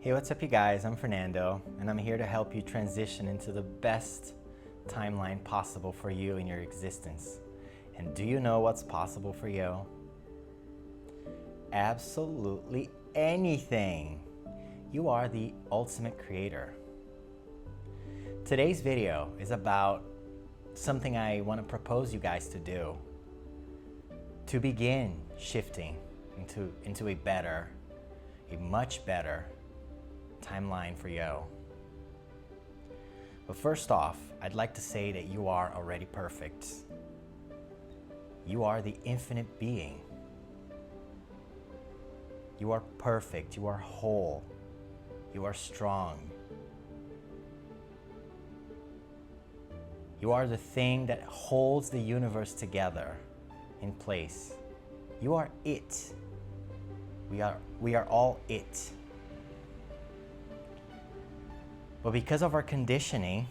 Hey, what's up you guys? I'm Fernando, and I'm here to help you transition into the best timeline possible for you in your existence. And do you know what's possible for you? Absolutely anything. You are the ultimate creator. Today's video is about something I want to propose you guys to do to begin shifting into a much better timeline for you. But first off, I'd like to say that you are already perfect. You are the infinite being. You are perfect. You are whole. You are strong. You are the thing that holds the universe together in place. You are it. We are all it. But because of our conditioning,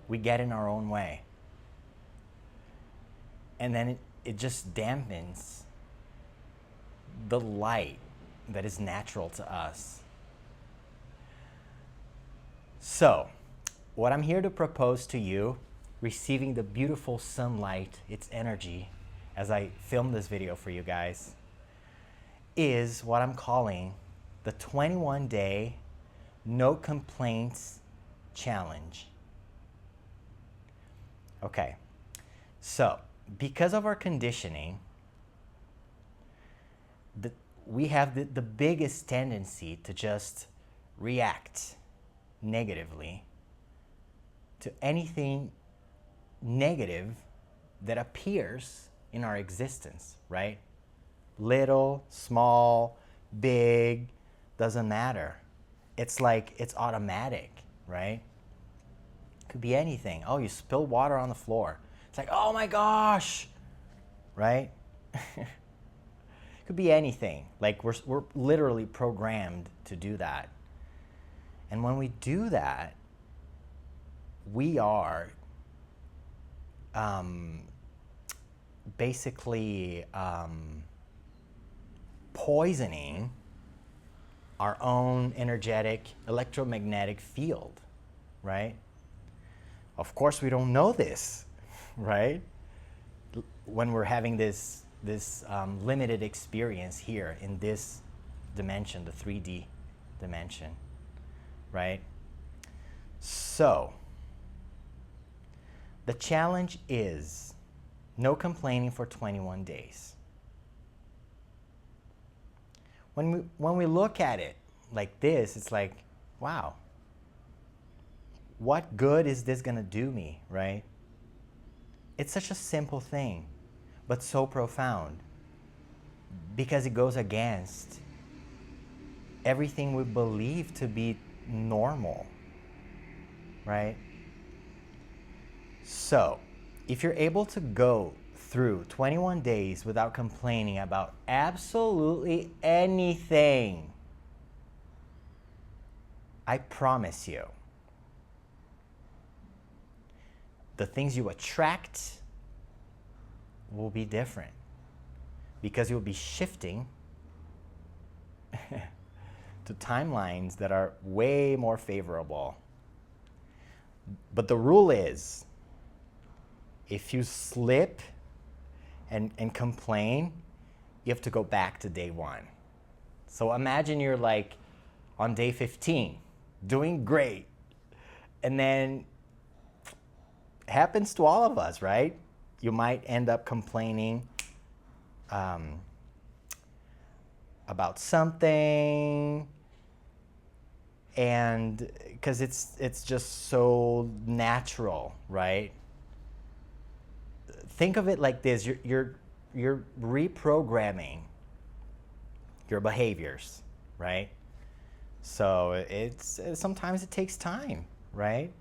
we get in our own way. And then it just dampens the light that is natural to us. So, what I'm here to propose to you, receiving the beautiful sunlight, its energy, as I film this video for you guys, is what I'm calling the 21-day no complaints challenge. Okay, so because of our conditioning, we have the biggest tendency to just react negatively to anything negative that appears in our existence, right? Little, small, big, doesn't matter. It's like it's automatic, right? Could be anything. Oh, you spill water on the floor. It's like, oh my gosh, right? Could be anything. Like we're literally programmed to do that. And when we do that, we are basically poisoning our own energetic electromagnetic field, right? Of course, we don't know this, right? When we're having this limited experience here in this dimension, the 3D dimension, right? So, the challenge is no complaining for 21 days. When we look at it like this, it's like, wow, what good is this gonna do me, right? It's such a simple thing, but so profound because it goes against everything we believe to be normal, right? So, if you're able to go through 21 days without complaining about absolutely anything, I promise you, the things you attract will be different because you'll be shifting to timelines that are way more favorable. But the rule is, if you slip and complain, you have to go back to day one. So imagine you're like on day 15, doing great. And then it happens to all of us, right? You might end up complaining about something, and because it's just so natural, right? Think of it like this: you're reprogramming your behaviors, right? So sometimes it takes time, right?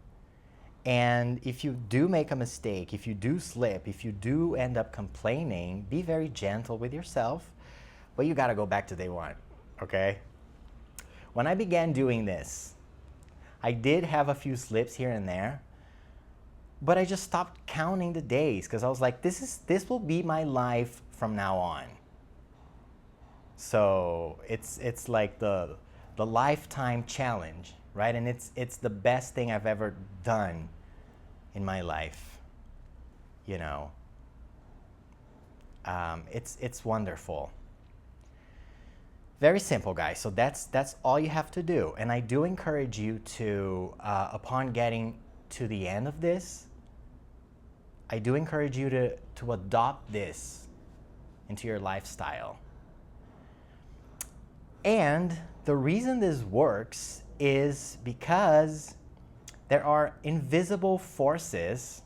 And if you do make a mistake, if you do slip, if you do end up complaining, be very gentle with yourself, but you gotta go back to day one, okay? When I began doing this, I did have a few slips here and there, but I just stopped counting the days because I was like, this will be my life from now on. So it's like the the lifetime challenge, right? And it's the best thing I've ever done in my life, you know. It's wonderful. Very simple, guys. So that's all you have to do. And I do encourage you to, upon getting to the end of this, I do encourage you to adopt this into your lifestyle. And the reason this works is because there are invisible forces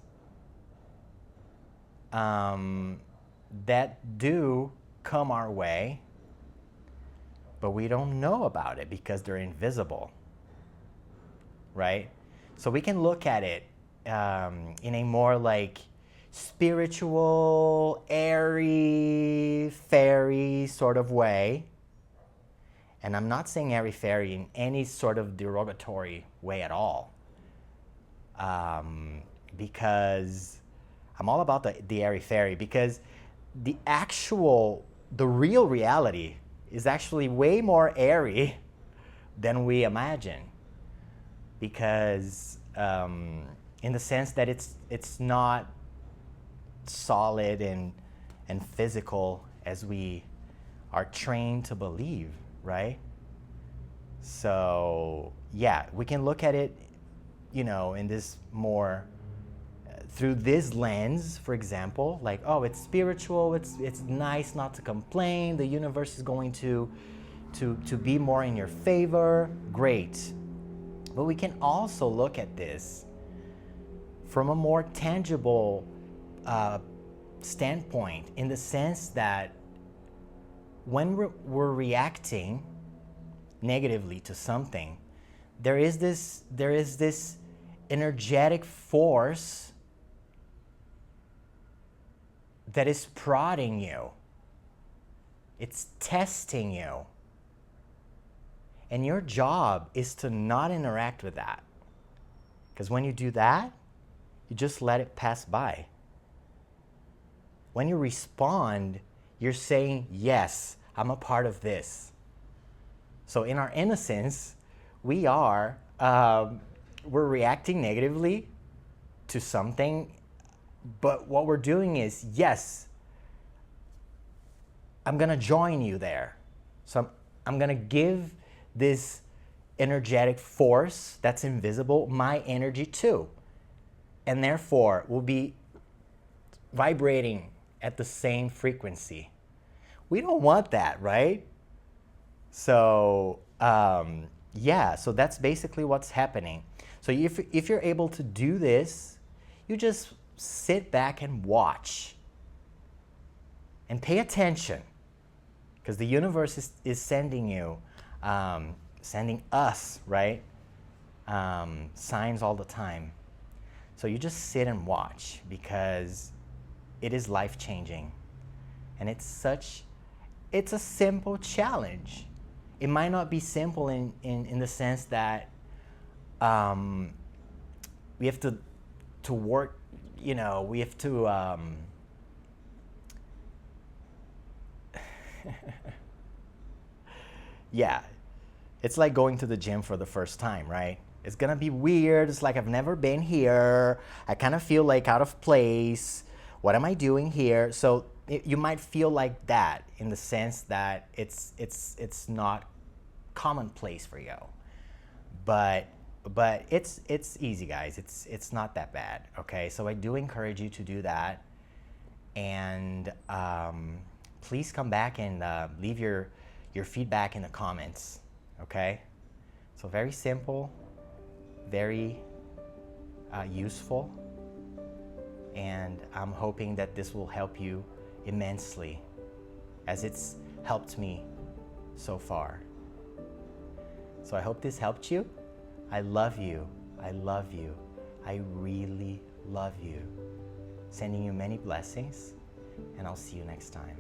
that do come our way, but we don't know about it because they're invisible, right? So we can look at it in a more like spiritual, airy, fairy sort of way. And I'm not saying airy fairy in any sort of derogatory way at all, because I'm all about the airy fairy, because the real reality is actually way more airy than we imagine, because in the sense that it's not solid and physical as we are trained to believe, right? So yeah, we can look at it, you know, in this more through this lens, for example, like, oh, it's spiritual, it's nice not to complain, the universe is going to be more in your favor, great. But we can also look at this from a more tangible standpoint, in the sense that when we're reacting negatively to something, there is this energetic force that is prodding you. It's testing you. And your job is to not interact with that. Because when you do that, you just let it pass by. When you respond, you're saying, yes, I'm a part of this. So in our innocence, we're reacting negatively to something, but what we're doing is, yes, I'm gonna join you there. So I'm gonna give this energetic force that's invisible my energy too. And therefore, we'll be vibrating at the same frequency. We don't want that, right? So yeah, so that's basically what's happening. So if you're able to do this, you just sit back and watch and pay attention, because the universe is sending you, sending us, right, signs all the time. So you just sit and watch, because it is life-changing. And it's a simple challenge. It might not be simple in the sense that we have to work, you know, we have to yeah, it's like going to the gym for the first time, right? It's gonna be weird. It's like, I've never been here. I kind of feel like out of place. What am I doing here? So you might feel like that, in the sense that it's not commonplace for you. But it's easy, guys. It's not that bad. Okay, so I do encourage you to do that, and please come back and leave your feedback in the comments. Okay, so very simple, very useful, and I'm hoping that this will help you immensely, as it's helped me so far. So I hope this helped you. I love you. I love you. I really love you. Sending you many blessings, and I'll see you next time.